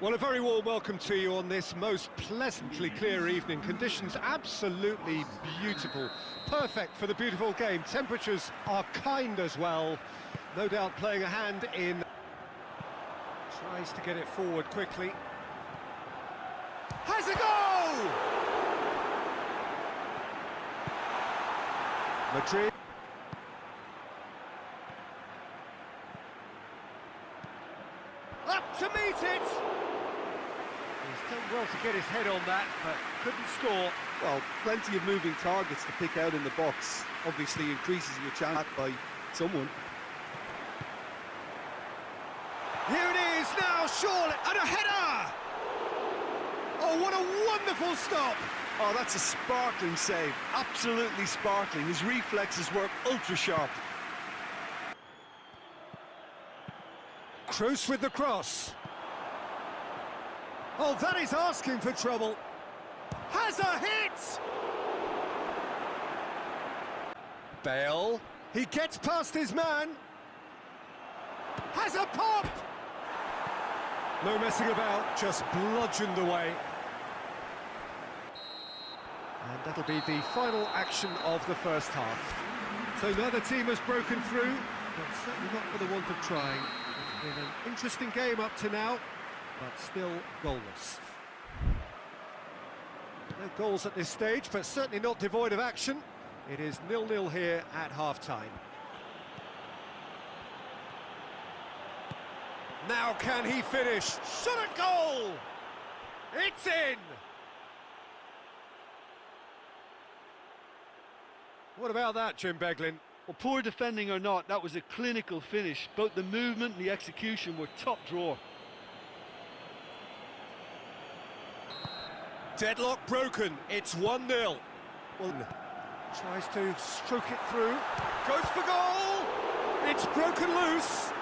Well, a very warm welcome to you on this most pleasantly clear evening. Conditions absolutely beautiful, perfect for the beautiful game. Temperatures are kind as well, no doubt playing a hand in... Tries to get it forward quickly. Has a goal! Madrid. Up to meet it! He's done well to get his head on that, but couldn't score. Well, plenty of moving targets to pick out in the box. Obviously increases your chance by someone. Here it is now, surely, and a header! Oh, what a wonderful stop! Oh, that's a sparkling save, absolutely sparkling. His reflexes work ultra sharp. Kroos with the cross. Oh, that is asking for trouble. Has a hit! Bale, he gets past his man. Has a pop! No messing about, just bludgeoned away. And that'll be the final action of the first half. So neither team has broken through, but certainly not for the want of trying. It's been an interesting game up to now, but still goalless. No goals at this stage, but certainly not devoid of action. It is 0-0 here at half-time. Now can he finish? Shot a goal! It's in! What about that, Jim Beglin? Well, poor defending or not, that was a clinical finish. Both the movement and the execution were top drawer. Deadlock broken, it's 1-0. Well, tries to stroke it through, goes for goal! It's broken loose!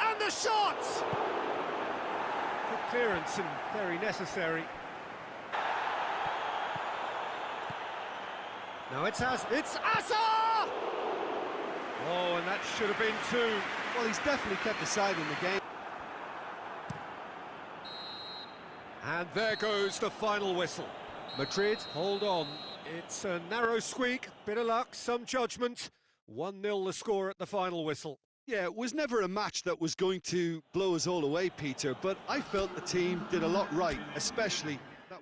And the shot! Good clearance and very necessary. Now it's Asa! Oh, and that should have been two. Well, he's definitely kept the side in the game. And there goes the final whistle. Madrid, hold on. It's a narrow squeak, bit of luck, some judgment. 1-0 the score at the final whistle. Yeah, it was never a match that was going to blow us all away, Peter, but I felt the team did a lot right, especially that.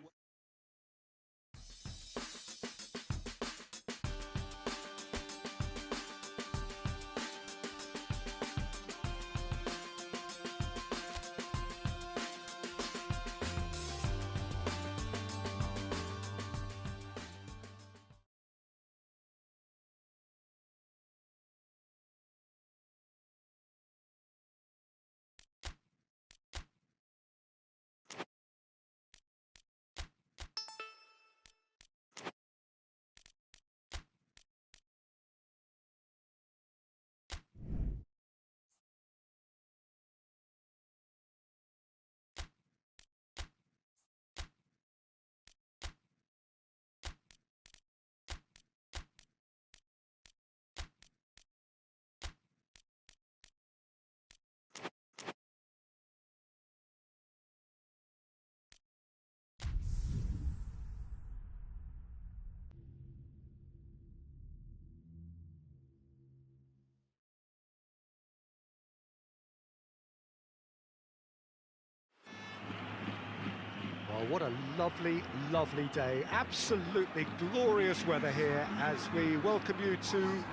Well, what a lovely, lovely day. Absolutely glorious weather here as we welcome you to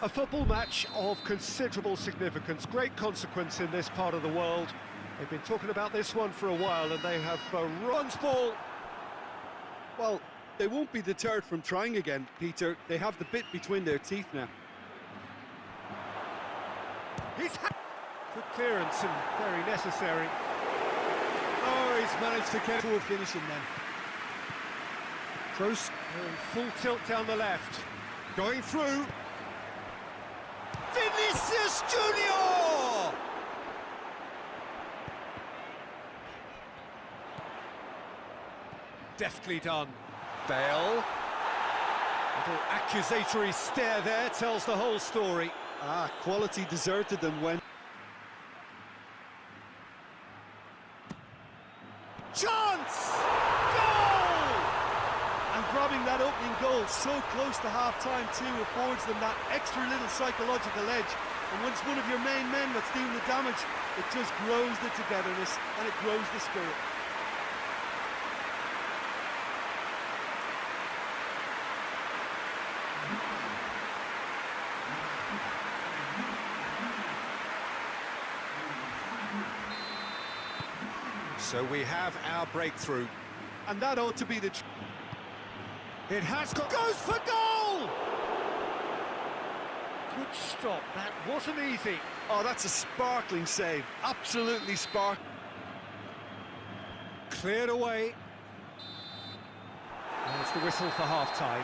a football match of considerable significance, great consequence in this part of the world. They've been talking about this one for a while and they have runs ball. Well, they won't be deterred from trying again, Peter. They have the bit between their teeth now. Good clearance and very necessary. Oh, he's managed to get Poor finishing then. Kroos full tilt down the left. Going through. Vinicius Junior! Deftly done. Bale. Little accusatory stare there tells the whole story. Quality deserted them when... Chance! Goal! And grabbing that opening goal so close to half-time too affords them that extra little psychological edge. And when it's one of your main men that's doing the damage, it just grows the togetherness and it grows the spirit. So we have our breakthrough. And that ought to be the... It has got... Goes for goal! Good stop, that wasn't easy. Oh, that's a sparkling save. Absolutely sparkling. Cleared away. There's the whistle for half-time.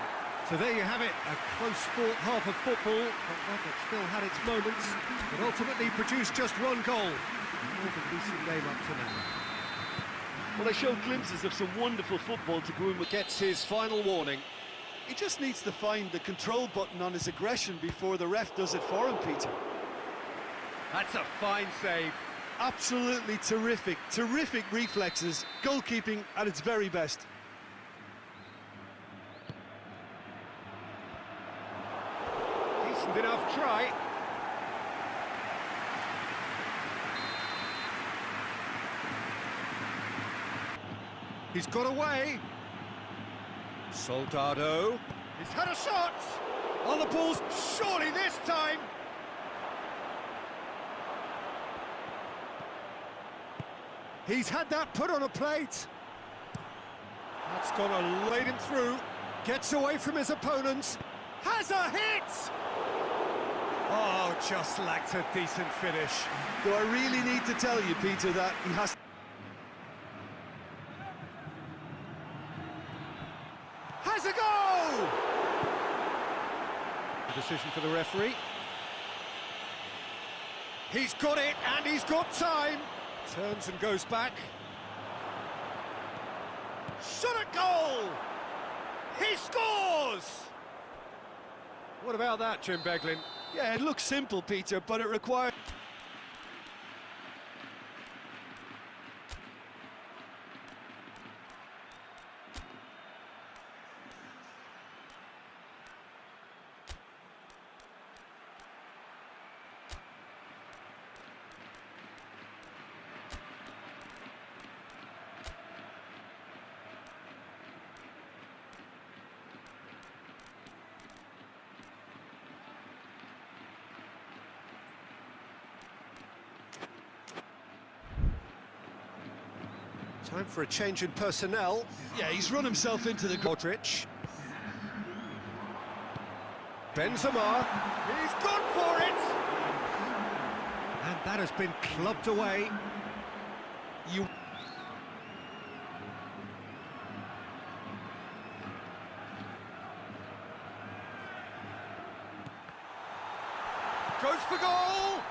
So there you have it, a close-fought half of football, but one that still had its moments, but ultimately produced just one goal. More than decent game up to now. Well, they showed glimpses of some wonderful football to go in with. Gets his final warning. He just needs to find the control button on his aggression before the ref does it for him, Peter. That's a fine save. Absolutely terrific, terrific reflexes, goalkeeping at its very best. Decent enough try. He's got away. Soldado. He's had a shot. On the balls, surely this time. He's had that put on a plate. That's gonna lead him through. Gets away from his opponents. Has a hit! Oh, just lacked a decent finish. Do I really need to tell you, Peter, that he has... Has a go! The decision for the referee. He's got it, and he's got time. Turns and goes back. Shot at goal! He scores! What about that, Jim Beglin? Yeah, it looks simple, Peter, but it requires... Time for a change in personnel. Yeah, he's run himself into the... Modric. Benzema. He's gone for it! And that has been clubbed away. You... Goes for goal!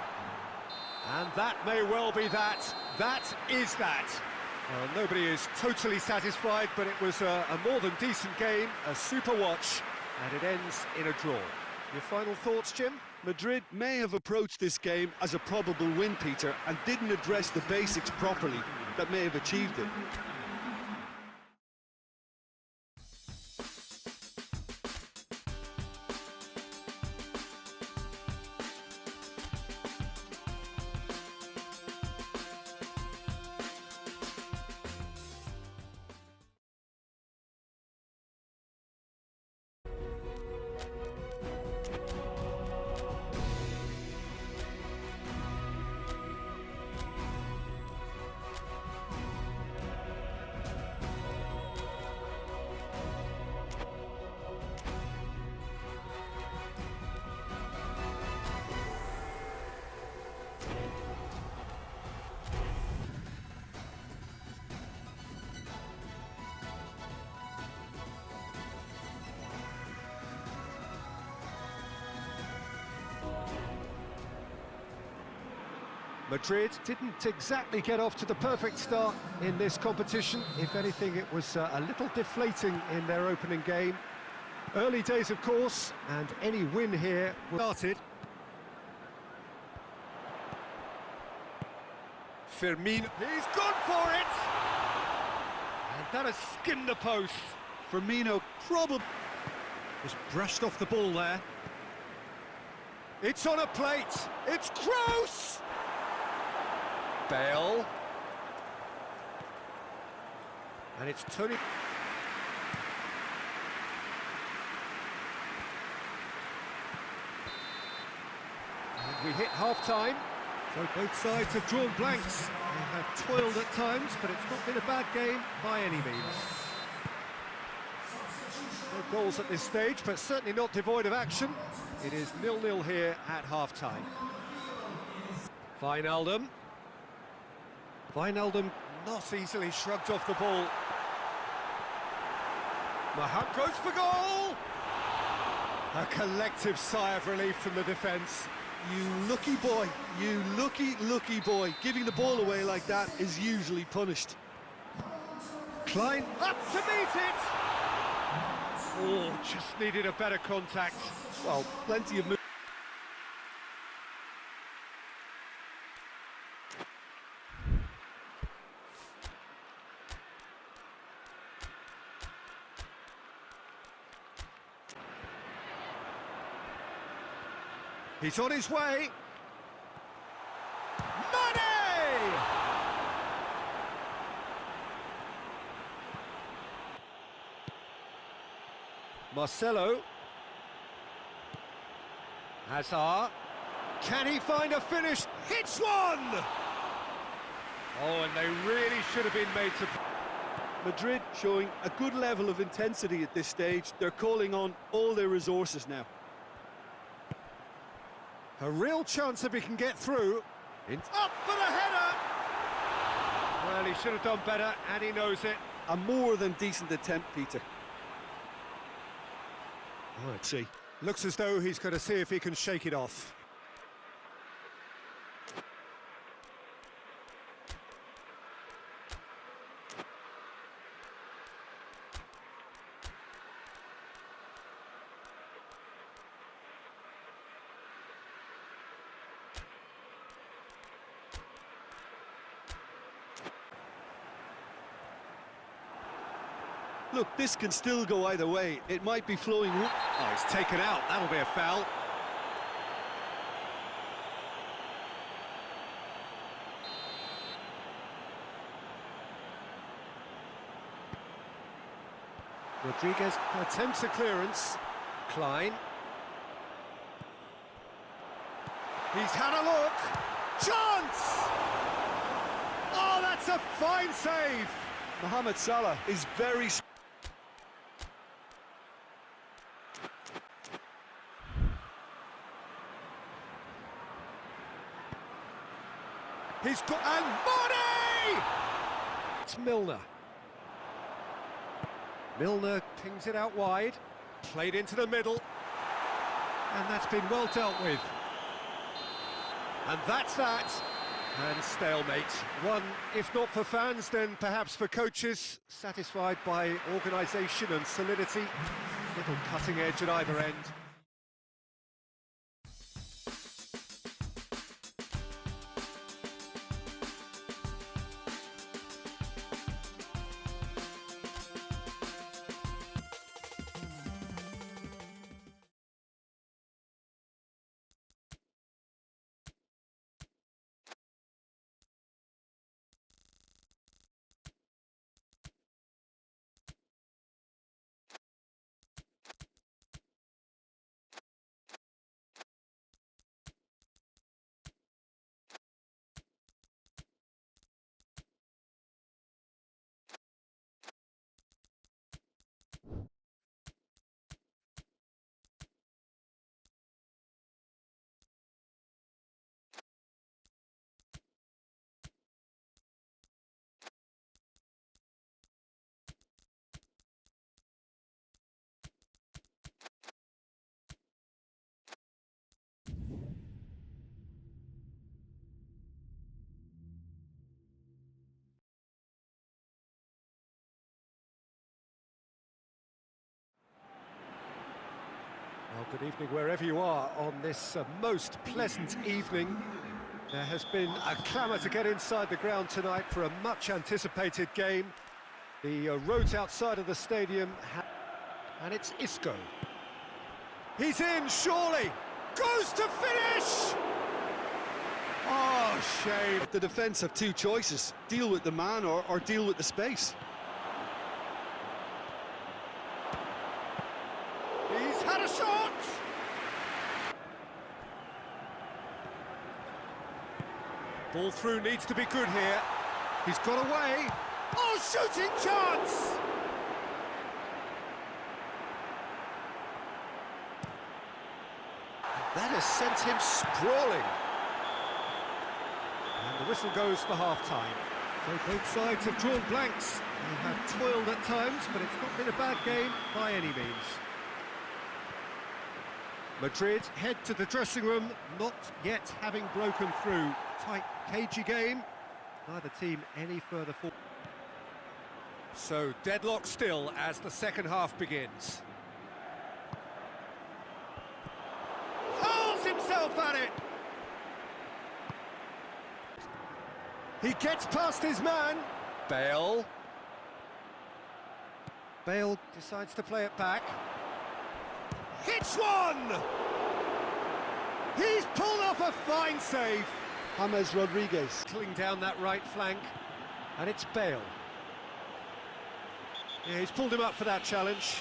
And that may well be that. That is that. Well, nobody is totally satisfied, but it was a more than decent game, a super watch, and it ends in a draw. Your final thoughts, Jim? Madrid may have approached this game as a probable win, Peter, and didn't address the basics properly that may have achieved it. Madrid didn't exactly get off to the perfect start in this competition. If anything, it was a little deflating in their opening game. Early days, of course, and any win here started. Firmino, he's gone for it! And that has skimmed the post. Firmino probably Just brushed off the ball there. It's on a plate, it's Kroos! Bale. And it's Tony. And we hit half-time. So both sides have drawn blanks. They have toiled at times, but it's not been a bad game by any means. No goals at this stage, but certainly not devoid of action. It is 0-0 here at half-time. Wijnaldum. Wijnaldum not easily shrugged off the ball. Mahut goes for goal! A collective sigh of relief from the defence. You lucky boy, you lucky boy. Giving the ball away like that is usually punished. Klein up to meet it! Oh, just needed a better contact. Well, plenty of... He's on his way. Money! Marcelo. Hazard. Can he find a finish? Hits one! Oh, and they really should have been made to... Madrid showing a good level of intensity at this stage. They're calling on all their resources now. A real chance if he can get through. Up for the header! Well, he should have done better, and he knows it. A more than decent attempt, Peter. Let's see. Looks as though he's going to see if he can shake it off. Look, this can still go either way. It might be flowing... Oh, he's taken out. That'll be a foul. Rodriguez attempts a clearance. Klein. He's had a look. Chance! Oh, that's a fine save. Mohamed Salah is very... He's got... and Money! It's Milner. Milner pings it out wide. Played into the middle. And that's been well dealt with. And that's that. And stalemate. One, if not for fans, then perhaps for coaches. Satisfied by organisation and solidity. Little cutting edge at either end. Good evening wherever you are on this most pleasant evening. There has been a clamour to get inside the ground tonight for a much-anticipated game. The roads outside of the stadium, and it's Isco. He's in, surely! Goes to finish! Oh, shame. The defence have two choices: deal with the man or deal with the space. He's had a shot! Ball through needs to be good here. He's got away. Oh, shooting chance! That has sent him sprawling. And the whistle goes for half-time. So both sides have drawn blanks. They have toiled at times, but it's not been a bad game by any means. Madrid head to the dressing room, not yet having broken through. Tight, cagey game. Neither team any further forward. So deadlock still as the second half begins. Hurls himself at it. He gets past his man. Bale. Bale decides to play it back. Hits one! He's pulled off a fine save. James Rodriguez. Killing down that right flank. And it's Bale. Yeah, he's pulled him up for that challenge.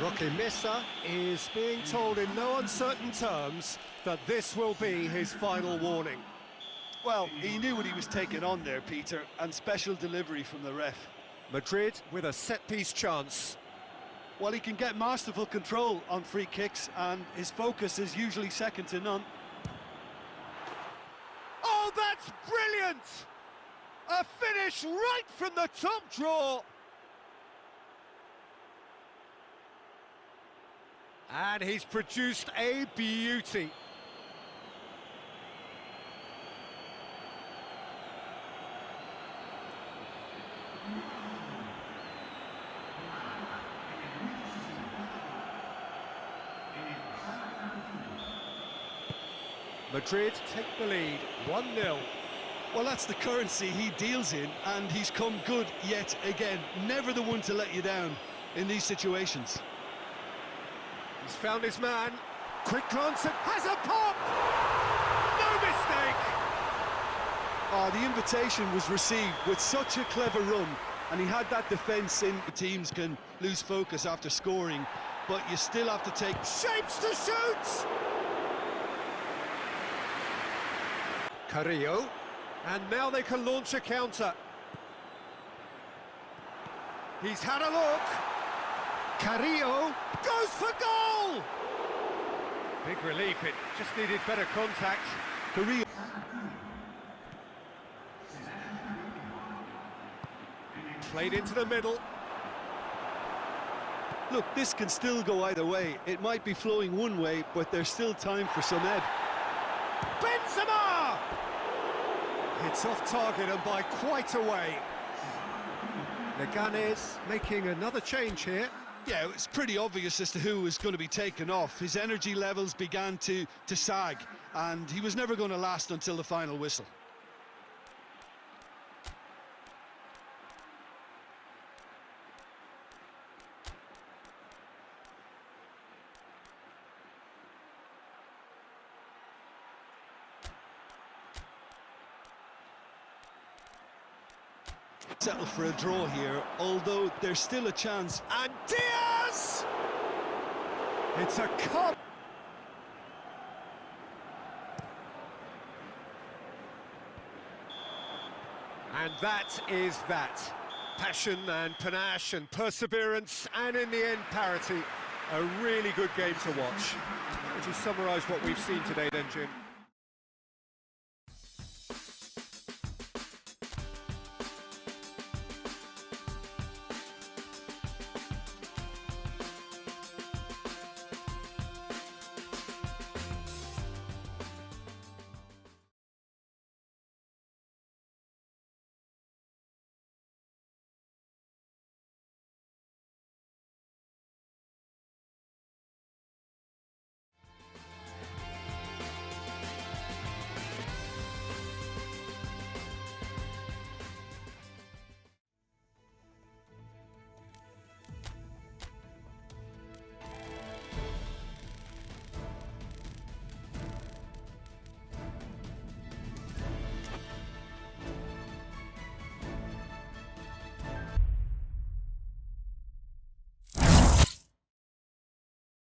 Roque Mesa is being told in no uncertain terms that this will be his final warning. Well, he knew what he was taking on there, Peter, and special delivery from the ref. Madrid with a set-piece chance. Well, he can get masterful control on free kicks, and his focus is usually second to none. Oh, that's brilliant! A finish right from the top draw. And he's produced a beauty. Madrid take the lead, 1-0. Well, that's the currency he deals in, and he's come good yet again. Never the one to let you down in these situations. He's found his man. Quick glance and has a pop! No mistake! Oh, the invitation was received with such a clever run, and he had that defence in. The teams can lose focus after scoring, but you still have to take shapes to shoot! Carrillo, and now they can launch a counter. He's had a look. Carrillo goes for goal! Big relief, it just needed better contact. Carrillo. Played into the middle. Look, this can still go either way. It might be flowing one way, but there's still time for some ebb. Benzema! It's off target and by quite a way. Leganes making another change here. Yeah, it's pretty obvious as to who was going to be taken off. His energy levels began to sag, and he was never going to last until the final whistle. Settle for a draw here, although there's still a chance. And Diaz! It's a cup. And that is that. Passion and panache and perseverance, and in the end, parity. A really good game to watch. Would you summarise what we've seen today then, Jim?